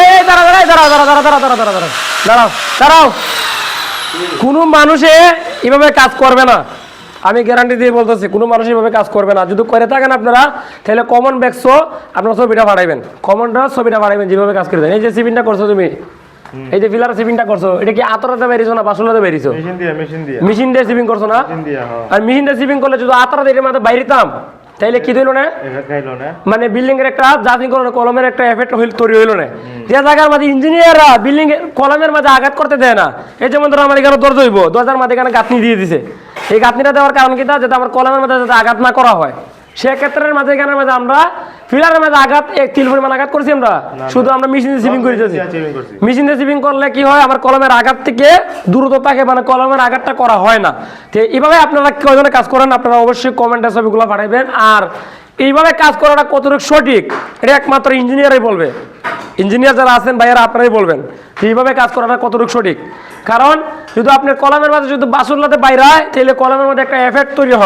এই দাঁড়াও দাঁড়াও দাঁড়াও দাঁড়াও দাঁড়াও দাঁড়াও দাঁড়াও দাঁড়াও দাঁড়াও কোনো মানুষে এভাবে কাজ করবে না, আমি গ্যারান্টি দিয়ে বলতেছি কোনো মানুষ এভাবে কাজ করবে না। যদি করে থাকেন আপনারা তাহলে কমন ব্যাগসও আপনারা ছবিটা পাঠাইবেন, কমনটা ছবিটা পাঠাইবেন যেভাবে কাজ করে দেন। এই যে সিপিনটা করছো তুমি, এই যে ফিলার সিপিংটা করছো, এটা কি আতরাতে বেরিয়েছো না বাসুলাতে বেরিয়েছো? মেশিন দিয়ে সিপিং করছো না? আর মেশিন দিয়ে সিপিং করলে যদি আতরাতে এর মধ্যে বাইরেতাম তাইলে কি হইল না, মানে বিল্ডিং এর একটা জাতিং করলো কলমের একটা এফেক্ট তৈরি হইল না। যে জায়গার মাঝে ইঞ্জিনিয়াররা বিল্ডিং এর কলমের মাঝে আঘাত করতে দেয় না, এই যেমন ধরো আমার এখানে দরজা হইব, দরজার মাঝে এখানে গাঁথনি দিয়ে দিছে, এই গাঁথনিটা দেওয়ার কারণ কি তা যাতে আমার কলমের মাঝে যাতে আঘাত না করা হয়। সেক্ষেত্রের মাঝে এখানের মাঝে আমরা ফিলারের মাঝে আঘাত এক তিল পরিমাণ আঘাত করছি আমরা, শুধু আমরা মেশিন দিয়ে সিপিং করে দিয়েছি। মেশিন দিয়ে সিপিং করলে কি হয়, আমার কলমের আঘাত থেকে দূরত্ব থাকে, মানে কলমের আঘাতটা করা হয় না। তো এইভাবে আপনারা কয়জনে কাজ করেন আপনারা অবশ্যই কমেন্টে ছবিগুলো পাঠাবেন। আর এইভাবে কাজ করাটা কতটুকু সঠিক এটা একমাত্র ইঞ্জিনিয়ারই বলবে, ইঞ্জিনিয়ার যারা আছেন ভাইয়ারা আপনারাই বলবেন এইভাবে কাজ করাটা কতটুকু সঠিক। কারণ যদি আপনার কলমের মাঝে যদি বাসুল্লাতে বাইরে হয় তাহলে কলমের মধ্যে একটা এফেক্ট তৈরি হয়।